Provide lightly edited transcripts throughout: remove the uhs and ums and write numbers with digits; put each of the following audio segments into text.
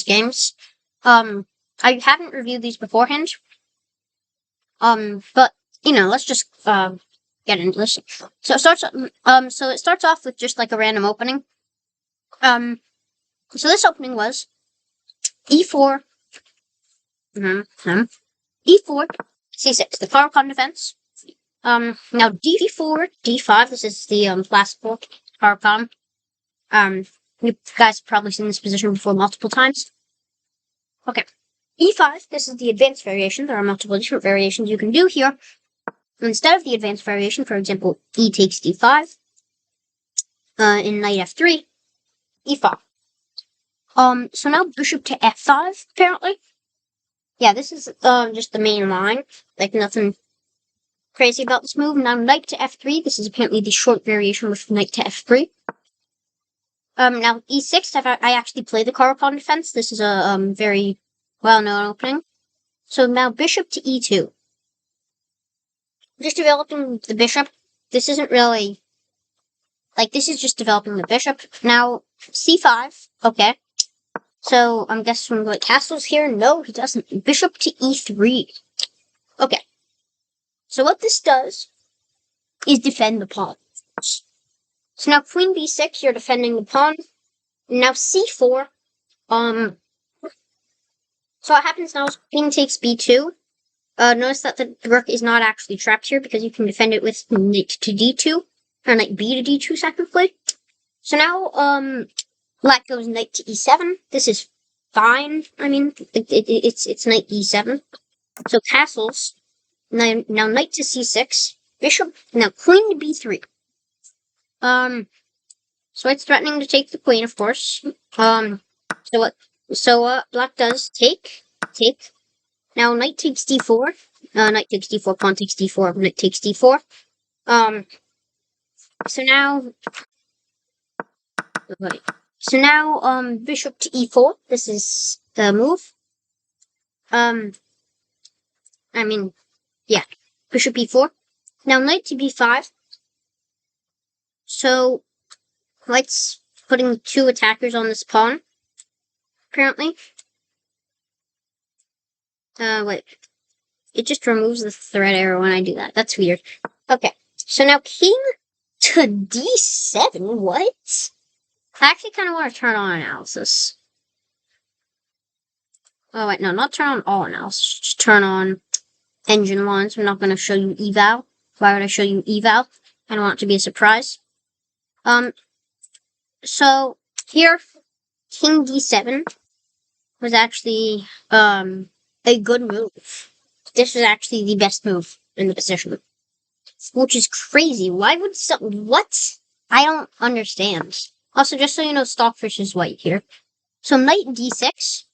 games. I haven't reviewed these beforehand. But let's just get into this. So it starts off with just like a random opening. So this opening was e4, e4, c6, the Caricon defense. Now d4, d5. This is the classical Caricon. You guys have probably seen this position before multiple times. Okay. E5, this is the advanced variation. There are multiple different variations you can do here. Instead of the advanced variation, for example, e takes d5, in knight f3, e5. So now bishop to f5, apparently. Yeah, this is just the main line. Like, nothing crazy about this move. Now knight to f3, this is apparently the short variation with knight to f3. Now e6, I actually play the Caricon defense. This is a very well-known opening. So now bishop to e2. Just developing the bishop. This isn't really... Like, this is just developing the bishop. Now, c5. Okay. So, I'm guessing we're going castles here. No, he doesn't. Bishop to e3. Okay. So what this does is defend the pawn. So now queen b6, you're defending the pawn. Now c4. So what happens now is queen takes b2. Notice that the rook is not actually trapped here because you can defend it with knight to d2. Or knight b to d2 technically. So now, black goes knight to e7. This is fine. I mean, it's knight e7. So castles. Now knight to c6. Bishop. Now queen to b3. So it's threatening to take the queen, of course. So what black does, take. Now knight takes d4. Knight takes d4, pawn takes d4, knight takes d4. So now, bishop to e4. This is the move. I mean, yeah, bishop e4. Now knight to b5. So, white's putting 2 attackers on this pawn, apparently. Wait. It just removes the thread arrow when I do that. That's weird. Okay, so now king to d7? What? I actually kind of want to turn on analysis. Oh, wait, no, not turn on all analysis. Just turn on engine lines. I'm not going to show you eval. Why would I show you eval? I don't want it to be a surprise. So, here, king d7 was actually, a good move. This is actually the best move in the position. Which is crazy. Why would what? I don't understand. Also, just so you know, Stockfish is white here. So, knight d6.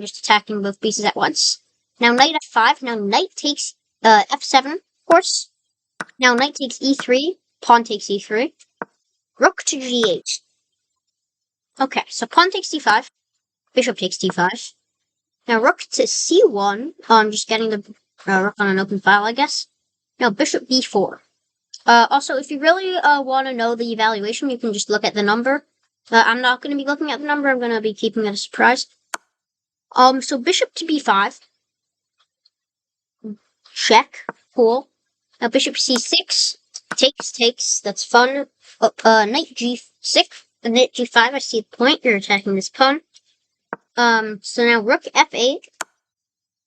Just attacking both pieces at once. Now, knight f5. Now, knight takes, f7, of course. Now, knight takes e3. Pawn takes e3. Rook to g8. Okay, so pawn takes d5. Bishop takes d5. Now, rook to c1. Just getting the rook on an open file, I guess. Now, bishop b4. Also, if you really want to know the evaluation, you can just look at the number. I'm not going to be looking at the number. I'm going to be keeping it a surprise. So bishop to b5. Check. Cool. Now, bishop c6. Takes. That's fun. Knight g6. Knight g5. I see the point. You're attacking this pawn. So now rook f8.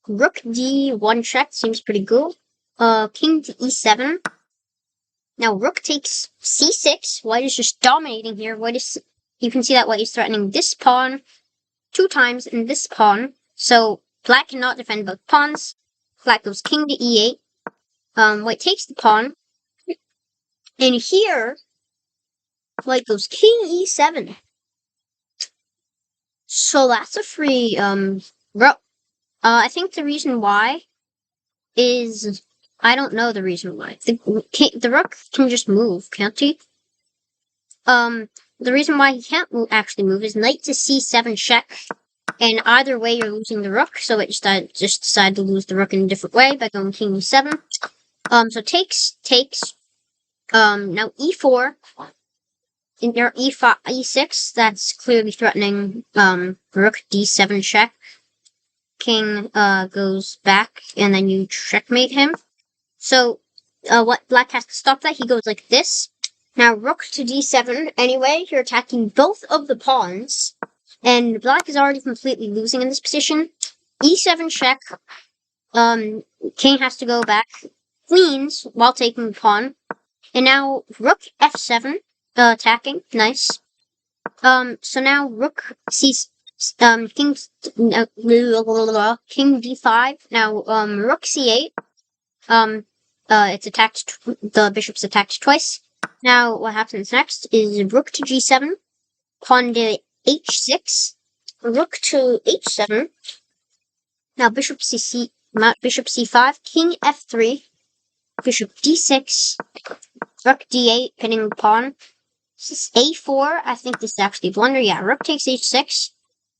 Rook d1 check. Seems pretty cool. King to e7. Now rook takes c6. White is just dominating here. You can see that white is threatening this pawn 2 times and this pawn. So black cannot defend both pawns. Black goes king to e8. White takes the pawn. And here, white goes king e7. So that's a free rook. I think the reason why is, I don't know the reason why. The rook can just move, can't he? The reason why he can't actually move is knight to c7 check. And either way, you're losing the rook, so it just decided to lose the rook in a different way by going king e7. So takes. Now e4. in your e5, e6, that's clearly threatening rook d7 check. King goes back, and then you checkmate him. So what black has to stop that, he goes like this. Now rook to d7, anyway, you're attacking both of the pawns, and black is already completely losing in this position. e7 check, king has to go back, queens, while taking the pawn, and now rook f7, attacking, nice. So now rook c, king d5, now, rook c8, it's attacked, the bishop's attacked twice. Now, what happens next is rook to g7, pawn to h6, rook to h7. Now, bishop c5, king f3, bishop d6, rook d8, pinning the pawn. This is a4, I think this is actually a blunder. Yeah, rook takes h6,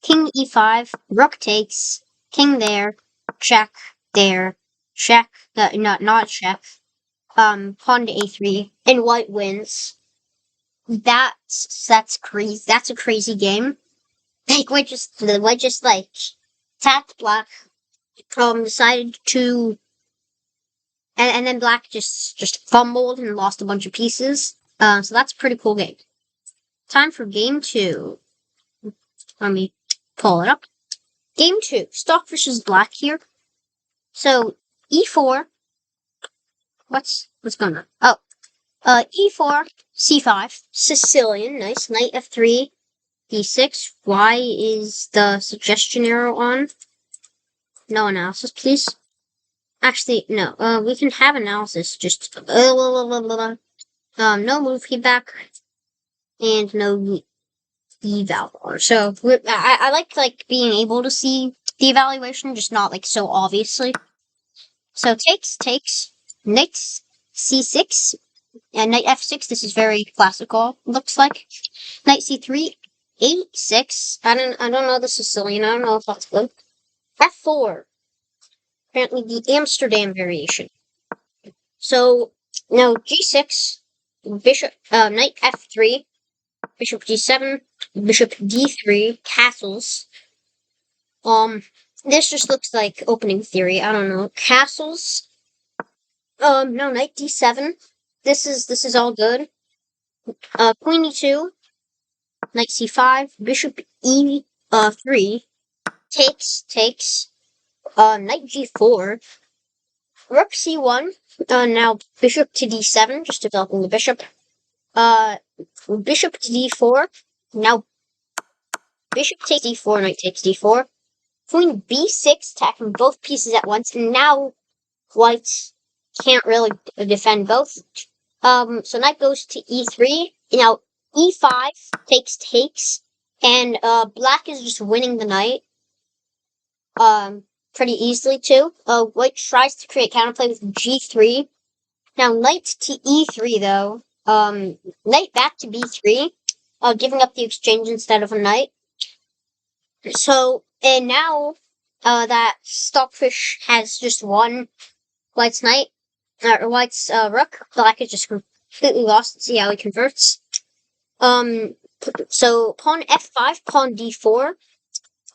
king e5, rook takes, king there, check, there, check, not check. Pawn to a3, and white wins. That's crazy. That's a crazy game. Like white just like tapped black. Decided to, and then black just fumbled and lost a bunch of pieces. So that's a pretty cool game. Time for game 2. Let me pull it up. Game 2. Stockfish is black here. So e4. What's going on? Oh. E4, C5, Sicilian, nice. Knight F3, D6. Why is the suggestion arrow on? No analysis, please. Actually, no. We can have analysis. Just no move feedback and no eval. So I like being able to see the evaluation, just not like so obviously. So takes knight C6. And knight f6, this is very classical, looks like. Knight c3, a6. I don't know the Sicilian, I don't know if that's good. f4. Apparently the Amsterdam variation. So, now g6, bishop, knight f3, bishop g7, bishop d3, castles. This just looks like opening theory, I don't know. Castles. No, knight d7. This is all good. Queen e2, knight c5, bishop e3, takes, knight g4, rook c1, now bishop to d7, just developing the bishop, bishop to d4, now bishop takes d4, knight takes d4, queen b6, attacking both pieces at once, and now white can't really defend both. So knight goes to e3, now e5 takes, and black is just winning the knight, pretty easily too. White tries to create counterplay with g3. Now knight to e3 though, knight back to b3, giving up the exchange instead of a knight. So, and now, that Stockfish has just won white's knight, or white's, rook, black is just completely lost. See how he converts. So pawn f5, pawn d4,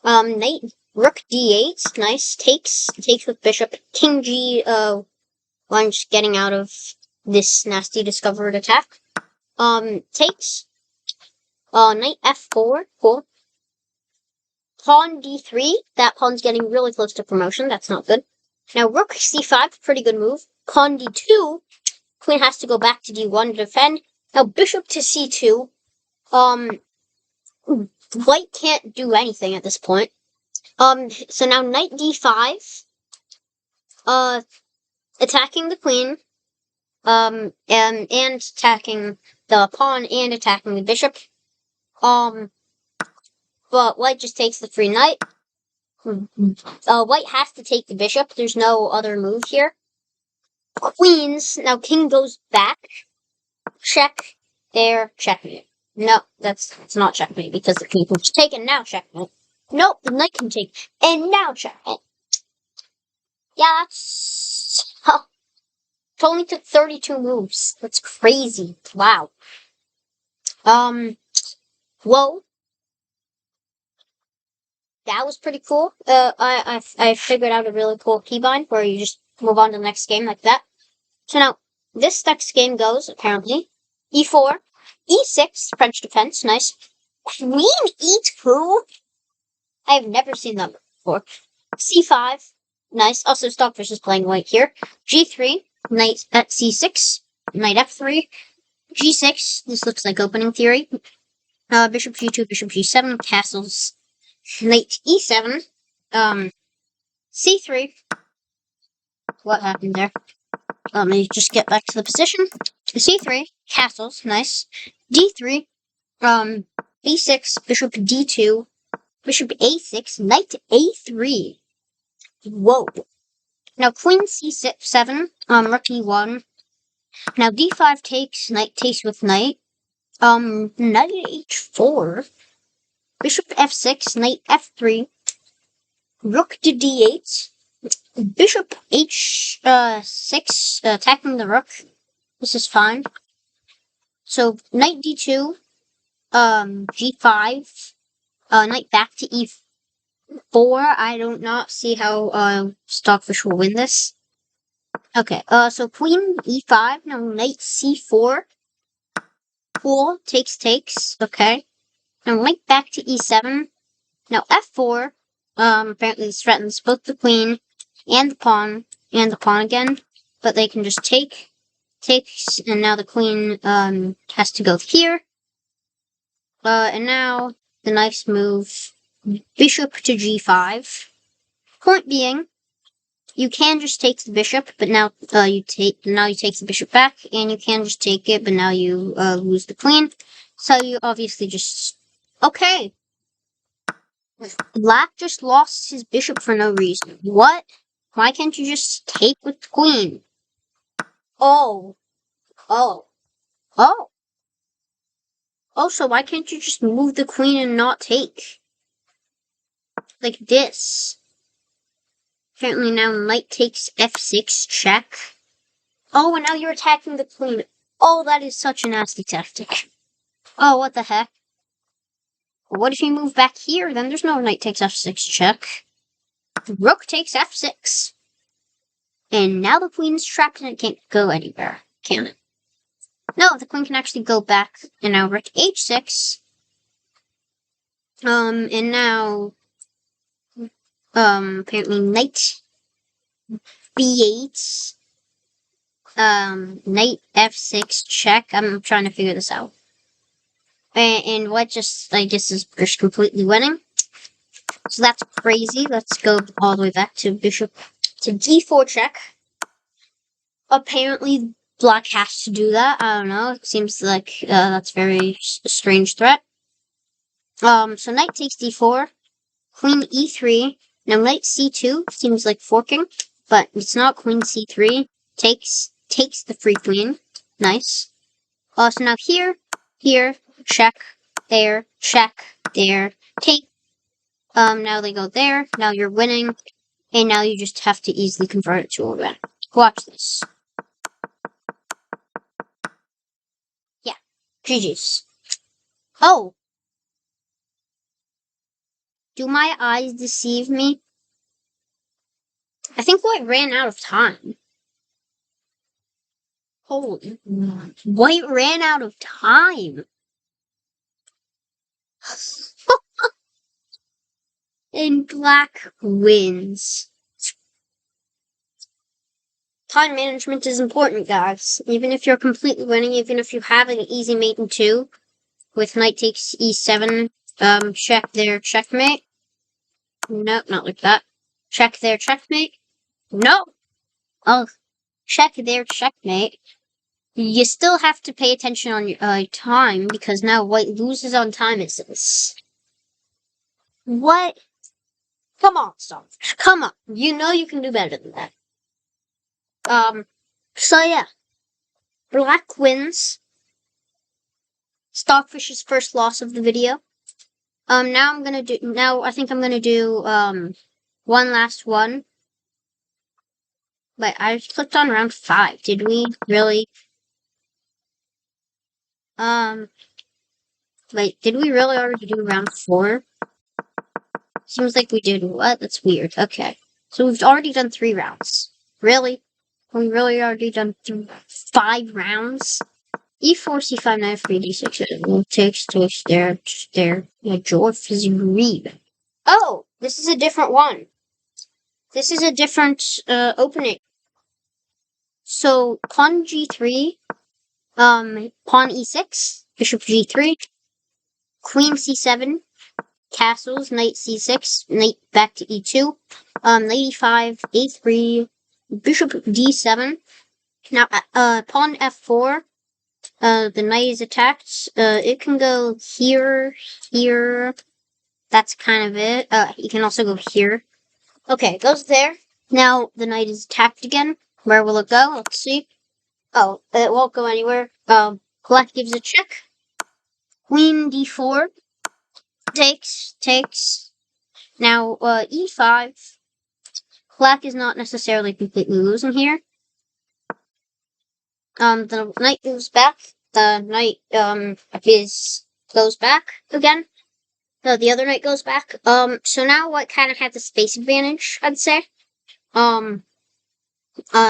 knight, rook d8, nice, takes with bishop, king g, I'm just getting out of this nasty discovered attack. Takes, knight f4, cool. Pawn d3, that pawn's getting really close to promotion, that's not good. Now rook c5, pretty good move. Pawn d2, queen has to go back to d1 to defend. Now bishop to c2, white can't do anything at this point. So now knight d5, attacking the queen, and attacking the pawn and attacking the bishop. But white just takes the free knight. White has to take the bishop. There's no other move here. Queens. Now king goes back. Check. There. Checkmate. No, it's not checkmate because the king was taken. Now checkmate. Nope, the knight can take. And now checkmate. Yeah, that's... Huh. It only took 32 moves. That's crazy. Wow. Whoa, that was pretty cool. I figured out a really cool keybind where you just move on to the next game like that. So now, this next game goes, apparently, e4, e6, French defense, nice. Queen e2? I've never seen that before. c5, nice. Also, Stockfish is playing white here. g3, knight at c6, knight f3, g6, this looks like opening theory. Bishop g2, bishop g7, castles, knight e7, c3. What happened there? Let me just get back to the position. c3, castles, nice. d3, b6, bishop d2, bishop a6, knight a3. Whoa. Now queen c7, rook e1. Now d5 takes, knight takes with knight. Knight h4, bishop f6, knight f3, rook to d8, bishop h6, attacking the rook. This is fine. So knight d2, g5, knight back to e4. I do not see how Stockfish will win this. Okay, so queen e5, now knight c4. Cool, takes, okay. Now knight back to e7. Now f4, apparently this threatens both the queen and the pawn again, but they can just takes, and now the queen, has to go here. And now, the nice move, bishop to g5. Point being, you can just take the bishop, but now you take the bishop back, and you can just take it, but now you lose the queen. So you obviously just okay. Black just lost his bishop for no reason. What? Why can't you just take with the queen? Oh, oh, oh. Also, why can't you just move the queen and not take? Like this. Apparently now knight takes f6, check. Oh, and now you're attacking the queen. Oh, that is such a nasty tactic. Oh, what the heck? What if you move back here? Then there's no knight takes f6, check. Rook takes f6. And now the queen's trapped and it can't go anywhere, can it? No, the queen can actually go back. And now rook h6. And now, apparently knight b8. Knight f6 check. I'm trying to figure this out. And what just, I guess, is just completely winning. So that's crazy. Let's go all the way back to bishop to d4 check. Apparently, black has to do that. I don't know. It seems like that's very strange threat. So knight takes d4, queen e3. Now knight c2 seems like forking, but it's not. Queen c3 takes the free queen. Nice. So now here, check, there, take. Now they go there. Now you're winning, and now you just have to easily convert it to a win. Watch this. Yeah, GG's. Oh, do my eyes deceive me? I think White ran out of time. Holy, White ran out of time. And Black wins. Time management is important, guys. Even if you're completely winning, even if you have an easy mate in 2, with knight takes e7, check there, checkmate. No, not like that. Check there, checkmate. No! Oh, check there, checkmate. You still have to pay attention on your time, because now White loses on time, it says. What? Come on, Stockfish. Come on. You know you can do better than that. So yeah. Black wins. Stockfish's first loss of the video. Now I think I'm gonna do, one last one. But I clicked on round 5. Did we really? Wait, did we really already do round 4? Seems like we did. What? That's weird. Okay. So we've already done 3 rounds. Really? We really already done 5 rounds? E4, C5, knight, 3, D6, takes, there. Jaw fizzy read. Oh! This is a different one. This is a different, opening. So, pawn G3, pawn E6, bishop G3, queen C7, castles, knight C6, knight back to E2, knight E5, A3, bishop D7. Now, pawn F4, the knight is attacked. It can go here, here. That's kind of it. You can also go here. Okay, it goes there. Now, the knight is attacked again. Where will it go? Let's see. Oh, it won't go anywhere. Black gives a check. Queen D4. Takes. Now, E5. Black is not necessarily completely losing here. The knight moves back. The knight, goes back again. No, the other knight goes back. So now White kind of has the space advantage, I'd say. I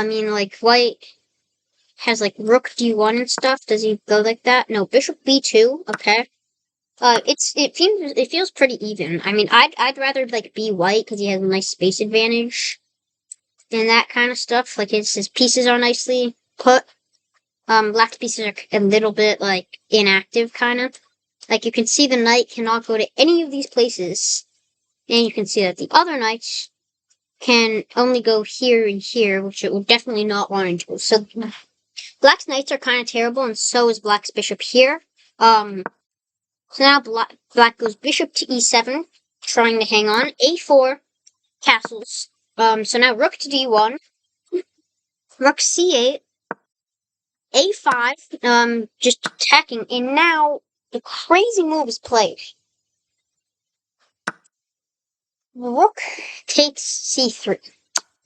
mean, like, White has, like, rook D1 and stuff. Does he go like that? No, bishop B2, okay. It feels pretty even. I mean, I'd rather, like, be White, because he has a nice space advantage. And that kind of stuff. Like, his pieces are nicely put. Black's pieces are a little bit, like, inactive, kind of. Like, you can see the knight cannot go to any of these places. And you can see that the other knights can only go here and here, which it would definitely not want to do. So, Black's knights are kind of terrible, and so is Black's bishop here. So now Black goes bishop to E7, trying to hang on. A4, castles. So now rook to D1, rook C8, A5, just attacking, and now the crazy move is played. Rook takes C3.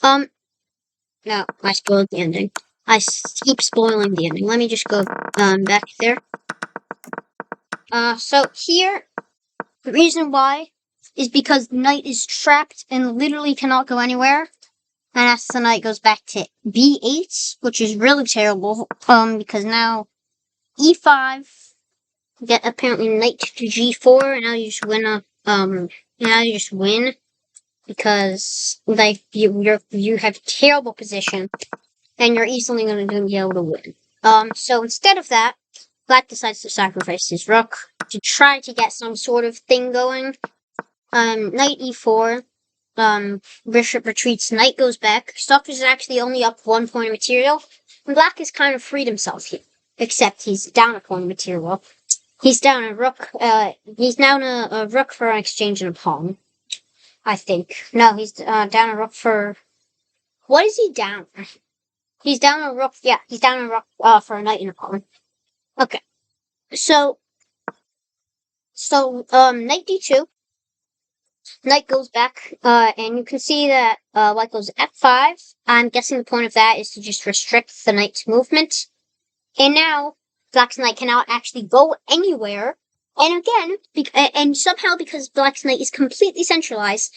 No, I spoiled the ending. I keep spoiling the ending. Let me just go, back there. So here, the reason why is because the knight is trapped and literally cannot go anywhere. And as the knight goes back to B8, which is really terrible, because now E5, get apparently knight to G4, and now you just win now you just win, because, like, you have terrible position, and you're easily going to be able to win. So instead of that, Black decides to sacrifice his rook to try to get some sort of thing going. Knight E4, bishop retreats, knight goes back. Stockfish is actually only up 1 point of material, and Black has kind of freed himself here, except he's down a point of material. He's down a rook, he's down a rook for an exchange and a pawn, I think. No, he's, down a rook for, what is he down? He's down a rook, yeah, he's down a rook, for a knight and a pawn. Okay. So, knight D2. Knight goes back, and you can see that, White goes F5. I'm guessing the point of that is to just restrict the knight's movement. And now, Black's knight cannot actually go anywhere. And again, and somehow because Black's knight is completely centralized,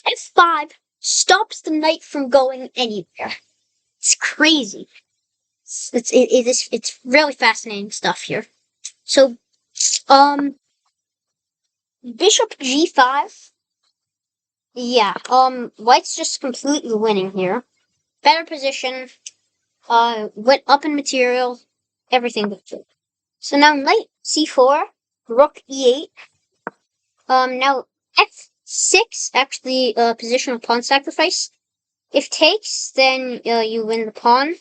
F5 stops the knight from going anywhere. It's crazy. It's really fascinating stuff here. So, bishop G5. Yeah, White's just completely winning here. Better position, went up in material, everything good. So now knight C4, rook E8. Now F6, actually, positional pawn sacrifice. If takes, then, you win the pawn.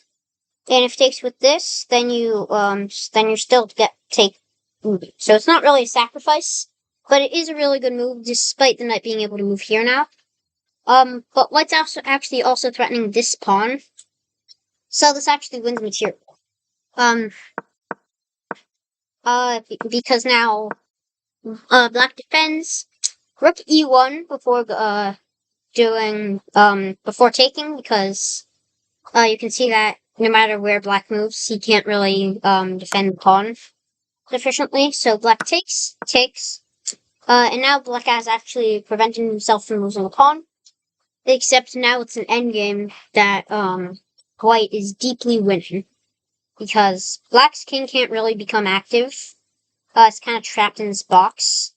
And if takes with this, then you still take moving. So it's not really a sacrifice, but it is a really good move, despite the knight being able to move here now. But White's also threatening this pawn. So this actually wins material. Because now, Black defends. Rook E1 before taking, because, you can see that no matter where Black moves, he can't really, defend the pawn. efficiently. So black takes, and now black has actually prevented himself from losing a pawn. Except now it's an endgame that white is deeply winning because black's king can't really become active. It's kind of trapped in this box.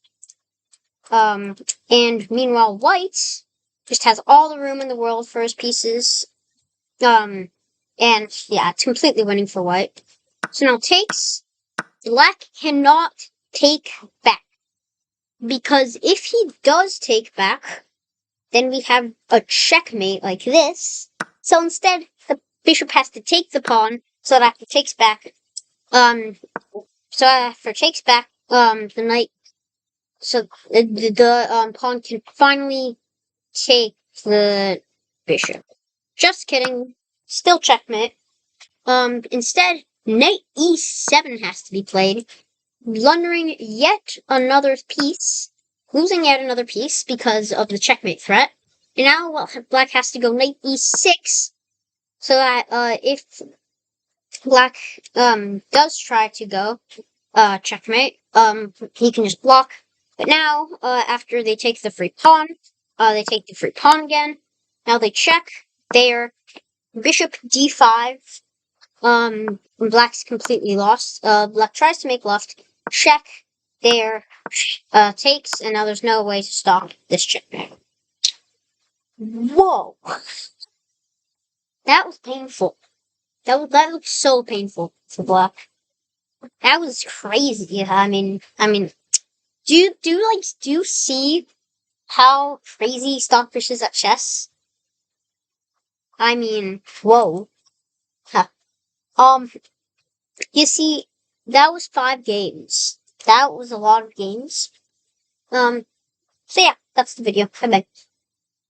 And meanwhile, white just has all the room in the world for his pieces. And yeah, it's completely winning for white. So now takes. Black cannot take back. Because if he does take back, then we have a checkmate like this. So instead, the bishop has to take the pawn, so that after takes back, so after takes back, the knight, so the pawn can finally take the bishop. Just kidding. Still checkmate. Instead, knight e7 has to be played, blundering yet another piece, losing yet another piece because of the checkmate threat. And now, well, black has to go knight e6, so that, if black, does try to go, checkmate, he can just block. But now, after they take the free pawn, they take the free pawn again. Now they check their bishop d5. Black's completely lost. Black tries to make left, check there, takes, and now there's no way to stop this checkmate. Whoa! That was painful. That looked so painful for black. That was crazy. I mean, do you see how crazy Stockfish is at chess? I mean, whoa. Huh. You see, that was 5 games. That was a lot of games. So yeah, that's the video. Bye bye.